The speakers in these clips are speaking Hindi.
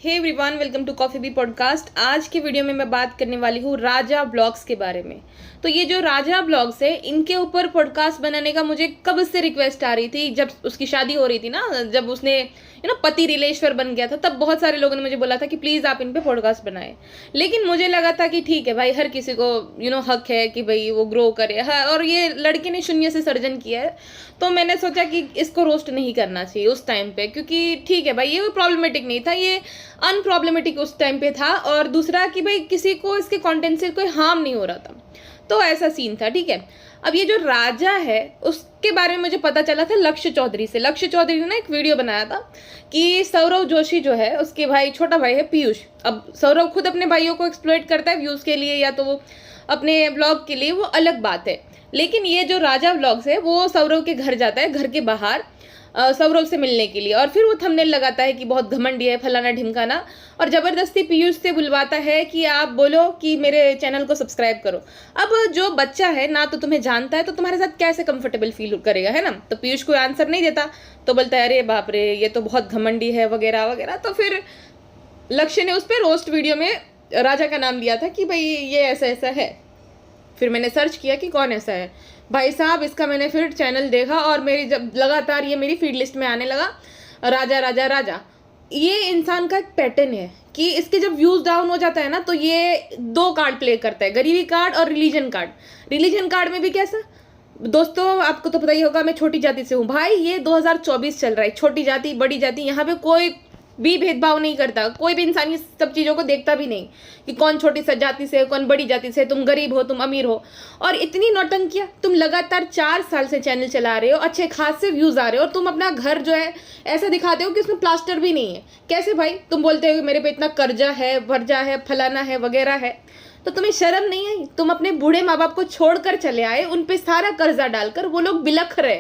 Hey everyone, welcome to Coffee Bee podcast. आज की वीडियो में मैं बात करने वाली हूँ राजा ब्लॉग्स के बारे में। तो ये जो राजा ब्लॉग्स है, इनके ऊपर पॉडकास्ट बनाने का मुझे कब से रिक्वेस्ट आ रही थी। जब उसकी शादी हो रही थी ना, जब उसने पति रिलेश्वर बन गया था, तब बहुत सारे लोगों ने मुझे बोला था कि प्लीज़ आप इन पे पॉडकास्ट बनाएं। लेकिन मुझे लगा था कि ठीक है भाई, हर किसी को हक है कि भाई वो ग्रो करे। हाँ, और ये लड़के ने शून्य से सर्जन किया है, तो मैंने सोचा कि इसको रोस्ट नहीं करना चाहिए उस टाइम पे, क्योंकि ठीक है भाई, ये कोई प्रॉब्लमेटिक नहीं था, ये अनप्रॉब्लमेटिक उस टाइम पे था। और दूसरा कि भाई किसी को इसके कंटेंट से कोई हार्म नहीं हो रहा था, तो ऐसा सीन था। ठीक है, अब ये जो राजा है उसके बारे में मुझे पता चला था लक्ष्य चौधरी से। लक्ष्य चौधरी ने ना एक वीडियो बनाया था कि सौरव जोशी जो है, उसके भाई, छोटा भाई है पीयूष। अब सौरव खुद अपने भाइयों को एक्सप्लॉइट करता है व्यूज़ के लिए या तो वो अपने ब्लॉग के लिए, वो अलग बात है। लेकिन ये जो राजा ब्लॉग्स है, वो सौरव के घर जाता है, घर के बाहर सौरव से मिलने के लिए, और फिर वो थंबनेल लगाता है कि बहुत घमंडी है, फलाना ढिमकाना, और ज़बरदस्ती पीयूष से बुलवाता है कि आप बोलो कि मेरे चैनल को सब्सक्राइब करो। अब जो बच्चा है ना, तो तुम्हें जानता है, तो तुम्हारे साथ कैसे कंफर्टेबल फील करेगा, है ना। तो पीयूष कोई आंसर नहीं देता, तो बोलता है अरे बाप रे, ये तो बहुत घमंडी है वगैरह वगैरह। तो फिर लक्ष्य ने उस पर रोस्ट वीडियो में राजा का नाम लिया था कि भाई ये ऐसा ऐसा है। फिर मैंने सर्च किया कि कौन ऐसा है भाई साहब, इसका मैंने फिर चैनल देखा और मेरी जब लगातार ये मेरी फीड लिस्ट में आने लगा, राजा राजा राजा। ये इंसान का एक पैटर्न है कि इसके जब व्यूज डाउन हो जाता है ना, तो ये दो कार्ड प्ले करता है, गरीबी कार्ड और रिलीजन कार्ड। रिलीजन कार्ड में भी कैसा, दोस्तों आपको तो पता ही होगा मैं छोटी जाति से हूँ भाई, ये 2024 चल रहा है, छोटी जाति बड़ी जाति, यहाँ पे कोई भी भेदभाव नहीं करता, कोई भी इंसान ये सब चीज़ों को देखता भी नहीं कि कौन छोटी जाति से, कौन बड़ी जाति से, तुम गरीब हो, तुम अमीर हो। और इतनी नौटंकियाँ, तुम लगातार 4 साल से चैनल चला रहे हो, अच्छे खासे व्यूज़ आ रहे हो, और तुम अपना घर जो है ऐसा दिखाते हो कि उसमें प्लास्टर भी नहीं है। कैसे भाई, तुम बोलते हो कि मेरे पे इतना कर्जा है, वर्जा है, फलाना है वगैरह है, तो तुम्हें शर्म नहीं आई? तुम अपने बूढ़े माँ बाप को छोड़कर चले आए, उन पे सारा कर्जा डालकर, वो लोग बिलख रहे,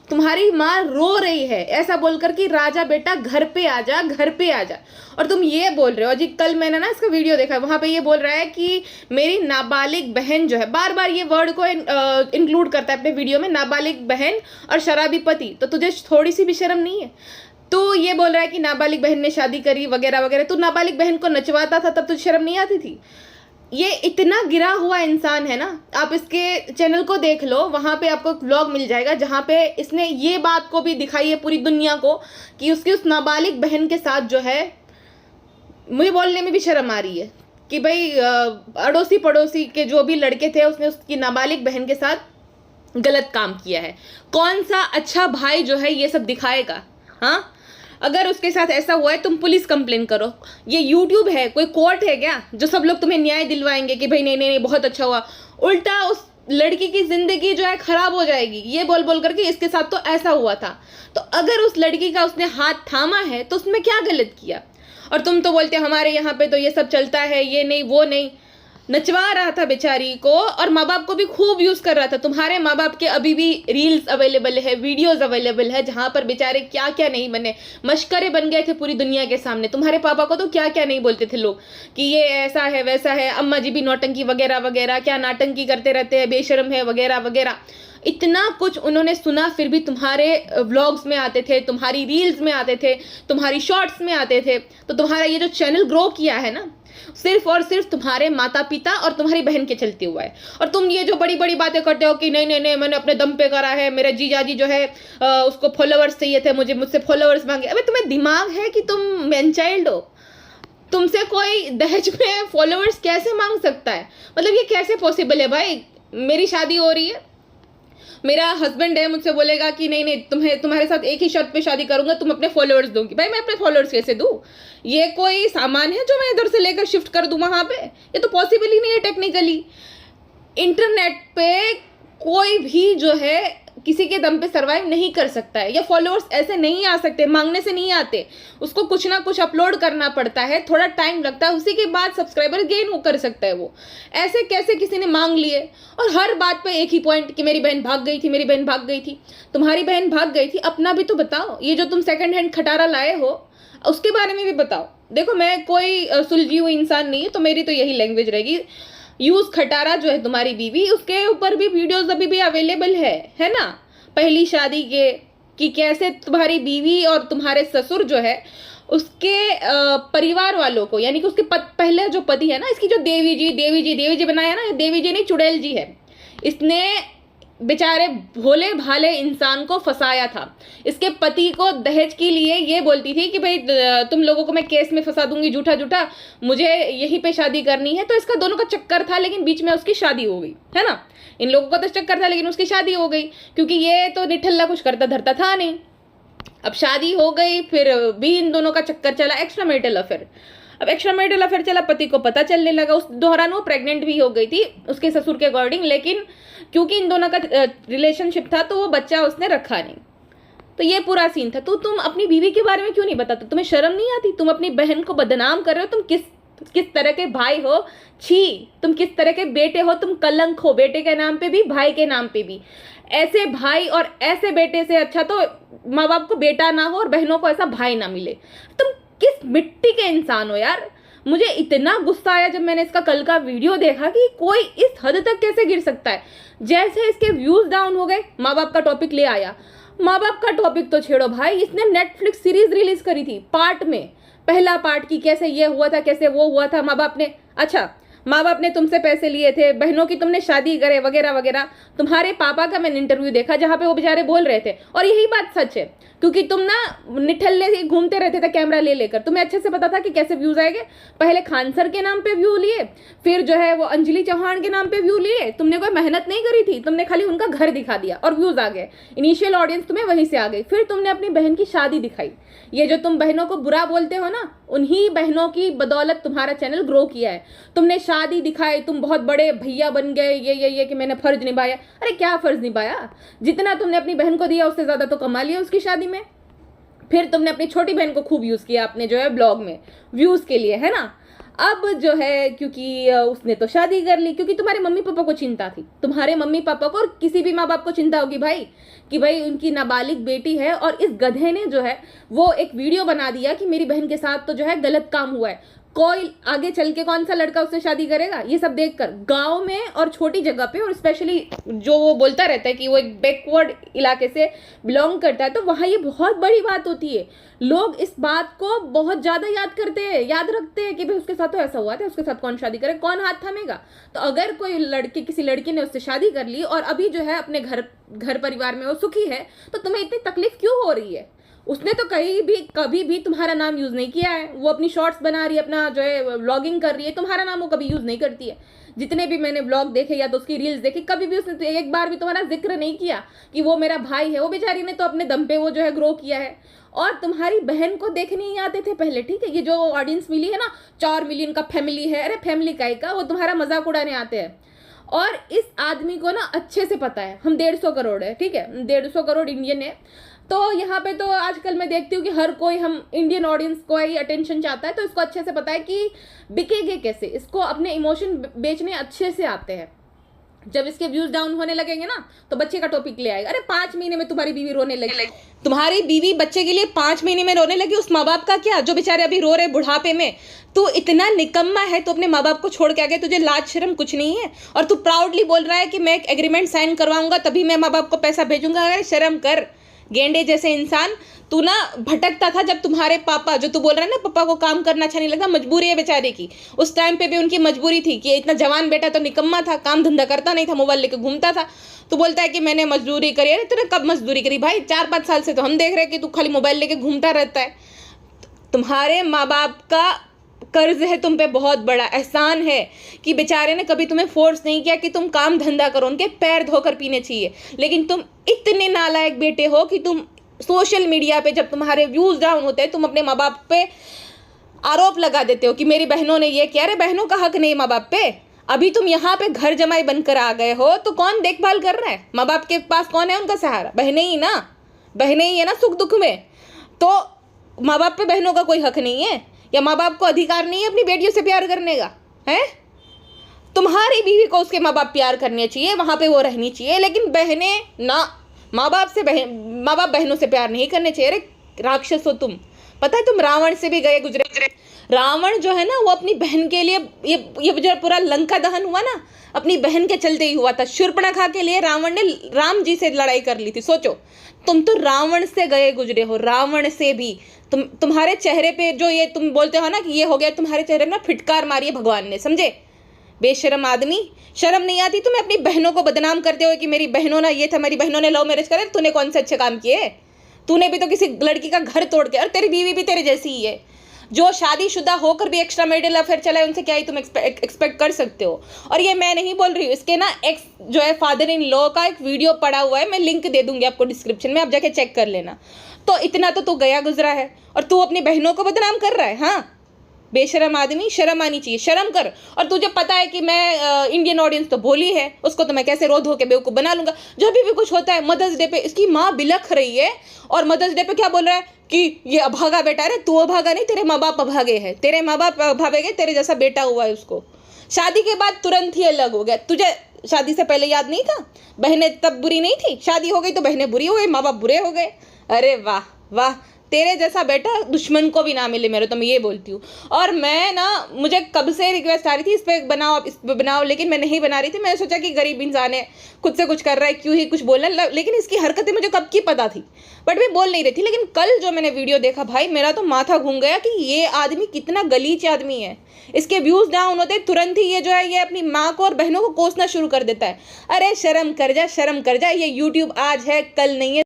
तुम्हारी माँ रो रही है ऐसा बोलकर कि राजा बेटा घर पे आ जा, घर पे आ जा, और तुम ये बोल रहे हो। जी कल मैंने ना इसका वीडियो देखा, वहाँ पे ये बोल रहा है कि मेरी नाबालिग बहन जो है, बार बार ये वर्ड को इंक्लूड करता है अपने वीडियो में, नाबालिग बहन और शराबी पति। तो तुझे थोड़ी सी भी शर्म नहीं है? तो ये बोल रहा है कि नाबालिग बहन ने शादी करी वगैरह वगैरह, तो नाबालिग बहन को नचवाता था तब तुझे शर्म नहीं आती थी? ये इतना गिरा हुआ इंसान है ना, आप इसके चैनल को देख लो, वहाँ पे आपको व्लॉग मिल जाएगा जहाँ पे इसने ये बात को भी दिखाई है पूरी दुनिया को कि उसकी उस नाबालिग बहन के साथ जो है, मुझे बोलने में भी शर्म आ रही है कि भाई अड़ोसी पड़ोसी के जो भी लड़के थे, उसने उसकी नाबालिग बहन के साथ गलत काम किया है। कौन सा अच्छा भाई जो है ये सब दिखाएगा? हाँ, अगर उसके साथ ऐसा हुआ है, तुम पुलिस कंप्लेन करो। ये यूट्यूब है, कोई कोर्ट है क्या जो सब लोग तुम्हें न्याय दिलवाएंगे कि भाई नहीं नहीं नहीं बहुत अच्छा हुआ? उल्टा उस लड़की की जिंदगी जो है खराब हो जाएगी, ये बोल बोल करके इसके साथ तो ऐसा हुआ था। तो अगर उस लड़की का उसने हाथ थामा है तो उसमें क्या गलत किया? और तुम तो बोलते हमारे यहाँ पे तो ये सब चलता है, ये नहीं वो नहीं। नचवा रहा था बेचारी को, और माँ बाप को भी खूब यूज़ कर रहा था। तुम्हारे माँ बाप के अभी भी रील्स अवेलेबल है, वीडियोस अवेलेबल है, जहाँ पर बेचारे क्या क्या नहीं बने, मशकरे बन गए थे पूरी दुनिया के सामने। तुम्हारे पापा को तो क्या क्या नहीं बोलते थे लोग कि ये ऐसा है वैसा है, अम्मा जी भी नौटंकी वगैरह वगैरह, क्या नाटंकी करते रहते हैं, बेशर्म है वगैरह वगैरह। इतना कुछ उन्होंने सुना, फिर भी तुम्हारे व्लॉग्स में आते थे, तुम्हारी रील्स में आते थे, तुम्हारी शॉर्ट्स में आते थे। तो तुम्हारा ये जो चैनल ग्रो किया है ना, सिर्फ और सिर्फ तुम्हारे माता पिता और तुम्हारी बहन के चलते हुआ है। और तुम ये जो बड़ी बड़ी बातें करते हो कि नहीं नहीं नहीं मैंने अपने दम पे करा है, मेरे जीजाजी जो है उसको फॉलोअर्स चाहिए थे, मुझसे फॉलोअर्स मांगे। अबे तुम्हें दिमाग है कि तुम मैन चाइल्ड हो? तुमसे कोई दहेज में फॉलोअर्स कैसे मांग सकता है? मतलब ये कैसे पॉसिबल है भाई? मेरी शादी हो रही है, मेरा हस्बैंड है, मुझसे बोलेगा कि नहीं नहीं तुम्हारे साथ एक ही शर्त पे शादी करूंगा, तुम अपने फॉलोअर्स दूंगी। भाई मैं अपने फॉलोअर्स कैसे दूं? ये कोई सामान है जो मैं इधर से लेकर शिफ्ट कर दूं वहां पे? ये तो पॉसिबल ही नहीं है टेक्निकली। इंटरनेट पे कोई भी जो है किसी के दम पे सरवाइव नहीं कर सकता है, या फॉलोअर्स ऐसे नहीं आ सकते, मांगने से नहीं आते। उसको कुछ ना कुछ अपलोड करना पड़ता है, थोड़ा टाइम लगता है, उसी के बाद सब्सक्राइबर गेन कर सकता है वो। ऐसे कैसे किसी ने मांग लिए? और हर बात पे एक ही पॉइंट कि मेरी बहन भाग गई थी, मेरी बहन भाग गई थी। तुम्हारी बहन भाग गई थी, अपना भी तो बताओ। ये जो तुम सेकंड हैंड खटारा लाए हो, उसके बारे में भी बताओ। देखो मैं कोई सुलझी हुई इंसान नहीं है, तो मेरी तो यही लैंग्वेज रहेगी। यूज खटारा जो है तुम्हारी बीवी, उसके ऊपर भी वीडियोस अभी भी अवेलेबल है ना, पहली शादी के, कि कैसे तुम्हारी बीवी और तुम्हारे ससुर जो है उसके परिवार वालों को, यानी कि उसके पहले जो पति है ना, इसकी जो देवी जी बनाया ना, देवी जी नहीं चुड़ैल जी है, इसने बेचारे भोले भाले इंसान को फंसाया था। इसके पति को दहेज के लिए ये बोलती थी कि भाई तुम लोगों को मैं केस में फंसा दूंगी, झूठा झूठा, मुझे यहीं पे शादी करनी है। तो इसका दोनों का चक्कर था, लेकिन बीच में उसकी शादी हो गई, है ना। इन लोगों का तो चक्कर था, लेकिन उसकी शादी हो गई, क्योंकि ये तो निठल्ला कुछ करता धरता था नहीं। अब शादी हो गई, फिर भी इन दोनों का चक्कर चला, एक्स्ट्रा मैरिटल अफेयर। अब एक्स्ट्रा मैरिटल अफेयर चला, पति को पता चलने लगा, उस दौरान वो प्रेग्नेंट भी हो गई थी उसके ससुर के अकॉर्डिंग, लेकिन क्योंकि इन दोनों का रिलेशनशिप था तो वो बच्चा उसने रखा नहीं। तो ये पूरा सीन था। तो तुम अपनी बीवी के बारे में क्यों नहीं बताते? तुम्हें शर्म नहीं आती? तुम अपनी बहन को बदनाम कर रहे हो। तुम किस तरह के भाई हो, छी। तुम किस तरह के बेटे हो, तुम कलंक हो, बेटे के नाम पे भी, भाई के नाम पे भी। ऐसे भाई और ऐसे बेटे से अच्छा तो माँ बाप को बेटा ना हो और बहनों को ऐसा भाई ना मिले। तुम किस मिट्टी के इंसान हो यार। मुझे इतना गुस्सा आया जब मैंने इसका कल का वीडियो देखा कि कोई इस हद तक कैसे गिर सकता है। जैसे इसके व्यूज डाउन हो गए, माँ बाप का टॉपिक ले आया। माँ बाप का टॉपिक तो छेड़ो भाई, इसने नेटफ्लिक्स सीरीज रिलीज करी थी पार्ट में, पहला पार्ट की कैसे ये हुआ था, कैसे वो हुआ था। माँ बाप ने, अच्छा माँ बाप ने तुमसे पैसे लिए थे, बहनों की तुमने शादी करे वगैरह वगैरह। तुम्हारे पापा का मैंने इंटरव्यू देखा जहाँ पे वो बेचारे बोल रहे थे, और यही बात सच है, क्योंकि तुम ना निठल्ले से घूमते रहते थे कैमरा ले लेकर। तुम्हें अच्छे से पता था कि कैसे व्यूज आएंगे। पहले खान सर के नाम पे व्यू लिए, फिर जो है वो अंजलि चौहान के नाम पे व्यू लिए। तुमने कोई मेहनत नहीं करी थी, तुमने खाली उनका घर दिखा दिया और व्यूज आ गए। इनिशियल ऑडियंस तुम्हें वहीं से आ गई। फिर तुमने अपनी बहन की शादी दिखाई। ये जो तुम बहनों को बुरा बोलते हो ना, उन्हीं बहनों की बदौलत तुम्हारा चैनल ग्रो किया है। तुमने शादी दिखाई, तुम बहुत बड़े भैया बन गए, ये कि मैंने फर्ज निभाया। अरे क्या फर्ज निभाया? जितना तुमने अपनी बहन को दिया उससे ज्यादा तो कमा लिया उसकी शादी में। फिर तुमने अपनी छोटी बहन को खूब यूज किया अपने जो है ब्लॉग में व्यूज के लिए, है ना। अब जो है क्योंकि उसने तो शादी कर ली, क्योंकि तुम्हारे मम्मी पापा को चिंता थी। तुम्हारे मम्मी पापा को और किसी भी माँ बाप को चिंता होगी भाई कि भाई उनकी नाबालिग बेटी है, और इस गधे ने जो है वो एक वीडियो बना दिया कि मेरी बहन के साथ तो जो है गलत काम हुआ है। कोई आगे चल के कौन सा लड़का उससे शादी करेगा? ये सब देखकर गांव में और छोटी जगह पे, और स्पेशली जो वो बोलता रहता है कि वो एक बैकवर्ड इलाके से बिलोंग करता है, तो वहाँ ये बहुत बड़ी बात होती है। लोग इस बात को बहुत ज़्यादा याद करते हैं, याद रखते हैं कि भाई उसके साथ तो ऐसा हुआ था, उसके साथ कौन शादी करे, कौन हाथ थामेगा। तो अगर कोई लड़की, किसी लड़की ने उससे शादी कर ली और अभी जो है अपने घर परिवार में वो सुखी है, तो तुम्हें इतनी तकलीफ क्यों हो रही है? उसने तो कभी भी तुम्हारा नाम यूज नहीं किया है। वो अपनी शॉर्ट्स बना रही है, अपना जो है व्लॉगिंग कर रही है, तुम्हारा नाम वो कभी यूज नहीं करती है। जितने भी मैंने व्लॉग देखे या तो उसकी रील्स देखी, कभी भी उसने तो एक बार भी तुम्हारा जिक्र नहीं किया कि वो मेरा भाई है। वो बेचारी ने तो अपने दम पे वो जो है ग्रो किया है। और तुम्हारी बहन को देखने ही आते थे पहले, ठीक है। ये जो ऑडियंस मिली है ना, 4 मिलियन का फैमिली है, अरे फैमिली का वो तुम्हारा मजाक उड़ाने आते हैं। और इस आदमी को ना अच्छे से पता है हम 150 करोड़ है, ठीक है, 150 करोड़ इंडियन है। तो यहाँ पे तो आजकल मैं देखती हूँ कि हर कोई हम इंडियन ऑडियंस को ही अटेंशन चाहता है, तो इसको अच्छे से पता है कि बिकेगे कैसे। इसको अपने इमोशन बेचने अच्छे से आते हैं। जब इसके व्यूज डाउन होने लगेंगे ना, तो बच्चे का टॉपिक ले आएगा। अरे 5 महीने में तुम्हारी बीवी रोने लगी। तुम्हारी बीवी बच्चे के लिए 5 महीने में रोने लगी, उस माँ बाप का क्या जो बेचारे अभी रो रहे बुढ़ापे में? तू इतना निकम्मा है, तो अपने माँ बाप को छोड़ के आ गया, तुझे लाज शर्म कुछ नहीं है। और तू प्राउडली बोल रहा है कि मैं एक एग्रीमेंट साइन करवाऊंगा तभी मैं माँ बाप को पैसा भेजूंगा। अरे शर्म कर, गेंडे जैसे इंसान। तू ना भटकता था जब तुम्हारे पापा, जो तू बोल रहा है ना पापा को काम करना अच्छा नहीं लगता, मजबूरी है बेचारे की। उस टाइम पे भी उनकी मजबूरी थी कि इतना जवान बेटा तो निकम्मा था, काम धंधा करता नहीं था, मोबाइल लेके घूमता था। तो बोलता है कि मैंने मजदूरी करी। अरे तूने कब मजदूरी करी भाई? 4-5 साल से तो हम देख रहे हैं कि तू खाली मोबाइल लेके घूमता रहता है। तुम्हारे माँ बाप का कर्ज है तुम पे, बहुत बड़ा एहसान है कि बेचारे ने कभी तुम्हें फोर्स नहीं किया कि तुम काम धंधा करो, उनके पैर धोकर पीने चाहिए। लेकिन तुम इतने नालायक बेटे हो कि तुम सोशल मीडिया पे जब तुम्हारे व्यूज डाउन होते हैं, तुम अपने माँ बाप पे आरोप लगा देते हो कि मेरी बहनों ने ये किया। अरे बहनों का हक नहीं माँ बाप पे। अभी तुम यहाँ पे घर जमाई बनकर आ गए हो, तो कौन देखभाल कर रहा है? माँ बाप के पास कौन है उनका सहारा? बहनें ही ना, बहनें ही है ना सुख दुख में। तो माँ बाप पे बहनों का कोई हक नहीं है, या माँ बाप को अधिकार नहीं है अपनी बेटियों से प्यार करने का? है तुम्हारी बीवी को उसके माँ बाप प्यार करने चाहिए, वहाँ पे वो रहनी चाहिए। लेकिन बहनें ना, माँ बाप बहनों से प्यार नहीं करने चाहिए। अरे राक्षस हो तुम। पता है तुम रावण से भी गए गुजरे। रावण जो है ना, वो अपनी बहन के लिए, ये जो पूरा लंका दहन हुआ ना, अपनी बहन के चलते ही हुआ था। शूर्पणखा के लिए रावण ने राम जी से लड़ाई कर ली थी। सोचो, तुम तो रावण से गए गुजरे हो, रावण से भी। तुम्हारे चेहरे पे जो ये तुम बोलते हो ना कि ये हो गया, तुम्हारे चेहरे में ना फिटकार मारी है भगवान ने, समझे? बेशरम आदमी, शर्म नहीं आती तुम्हें अपनी बहनों को बदनाम करते हो कि मेरी बहनों ना ये था, मेरी बहनों ने लव मैरिज करे। तूने कौन से अच्छे काम किए? तूने भी तो किसी लड़की का घर तोड़ के, और तेरी बीवी भी तेरे जैसी ही है। जो शादीशुदा होकर भी एक्स्ट्रा मैरिटल अफेयर चला है, उनसे क्या ही तुम एक्सपेक्ट कर सकते हो? और ये मैं नहीं बोल रही हूँ, इसके ना एक्स जो है फादर इन लॉ का एक वीडियो पड़ा हुआ है, मैं लिंक दे दूंगी आपको डिस्क्रिप्शन में, आप जाके चेक कर लेना। तो इतना तो तू गया गुजरा है और तू अपनी बहनों को बदनाम कर रहा है। हाँ बेशरम आदमी, शर्म आनी चाहिए, शर्म कर। और तुझे पता है कि मैं इंडियन ऑडियंस तो बोली है, उसको तो मैं कैसे रो धो के बेवकूफ़ बना लूंगा। जब भी कुछ होता है मदर्स डे पे इसकी माँ बिलख रही है, और मदर्स डे पे क्या बोल रहा है कि ये अभागा बेटा है। तू अभागा नहीं, तेरे माँ बाप अभागे हैं, तेरे माँ बाप भागेगे, तेरे जैसा बेटा हुआ है उसको। शादी के बाद तुरंत ही अलग हो गया। तुझे शादी से पहले याद नहीं था? बहनें तब बुरी नहीं थी, शादी हो गई तो बहनें बुरी हो गई, माँ बाप बुरे हो गए। अरे वाह वाह, तेरे जैसा बेटा दुश्मन को भी ना मिले मेरे, तो मैं ये बोलती हूँ। और मैं ना, मुझे कब से रिक्वेस्ट आ रही थी इस पे बनाओ, इस पे बनाओ, लेकिन मैं नहीं बना रही थी। मैंने सोचा कि गरीब इंसान है, खुद से कुछ कर रहा है, क्यों ही कुछ बोलना। लेकिन इसकी हरकतें मुझे कब की पता थी, बट मैं बोल नहीं रही थी। लेकिन कल जो मैंने वीडियो देखा भाई, मेरा तो माथा घूम गया कि ये आदमी कितना गलीच आदमी है। इसके व्यूज डाउन होते तुरंत ही ये जो है ये अपनी माँ को और बहनों को कोसना शुरू कर देता है। अरे शर्म कर जा, शर्म कर जा। ये यूट्यूब आज है कल नहीं है।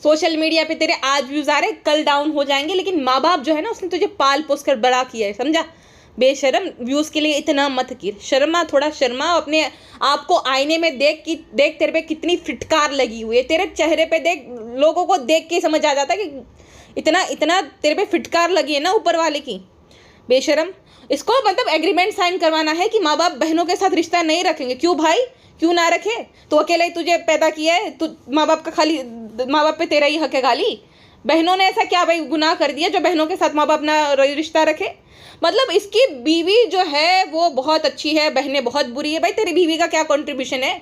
सोशल मीडिया पे तेरे आज व्यूज आ रहे, कल डाउन हो जाएंगे, लेकिन माँ बाप जो है ना, उसने तुझे पाल पोस कर बड़ा किया है, समझा? बेशरम, व्यूज के लिए इतना मत गिर, शर्मा, थोड़ा शर्मा। अपने आप को आईने में देख कि देख तेरे पे कितनी फिटकार लगी हुई है, तेरे चेहरे पे देख, लोगों को देख के समझ आ जाता है कि इतना इतना तेरे पे फिटकार लगी है ना ऊपर वाले की। बेशरम, इसको मतलब एग्रीमेंट साइन करवाना है कि माँ बाप बहनों के साथ रिश्ता नहीं रखेंगे। क्यों भाई, क्यों ना रखे? तो अकेले ही तुझे पैदा किया है, तू माँ बाप का खाली, माँ बाप पे तेरा ही हक है गाली? बहनों ने ऐसा क्या भाई गुनाह कर दिया जो बहनों के साथ माँ बाप ना रिश्ता रखे? मतलब इसकी बीवी जो है वो बहुत अच्छी है, बहनें बहुत बुरी है। भाई तेरी बीवी का क्या कंट्रीब्यूशन है?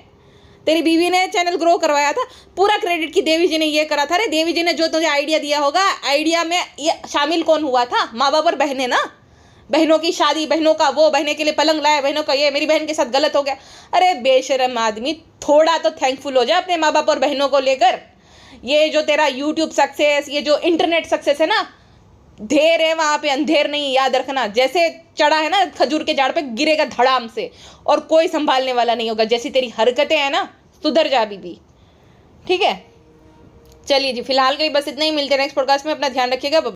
तेरी बीवी ने चैनल ग्रो करवाया था, पूरा क्रेडिट की देवी जी ने ये करा था। अरे देवी जी ने जो तुझे आइडिया दिया होगा, आइडिया में ये शामिल कौन हुआ था? माँ बाप और बहनें ना। बहनों की शादी, बहनों का वो, बहने के लिए पलंग लाया, बहनों का ये, मेरी बहन के साथ गलत हो गया। अरे बेशरम आदमी, थोड़ा तो थैंकफुल हो जाए अपने माँ बाप और बहनों को लेकर। ये जो तेरा यूट्यूब सक्सेस, ये जो इंटरनेट सक्सेस है ना, ढेर है वहाँ पे, अंधेर नहीं, याद रखना। जैसे चढ़ा है ना खजूर के झाड़ पे, गिरेगा धड़ाम से, और कोई संभालने वाला नहीं होगा। जैसी तेरी हरकतें हैं ना, सुधर जा बीबी, ठीक है? चलिए जी, फिलहाल के लिए बस इतना ही। मिलते हैं नेक्स्ट पॉडकास्ट में, अपना ध्यान रखिएगा।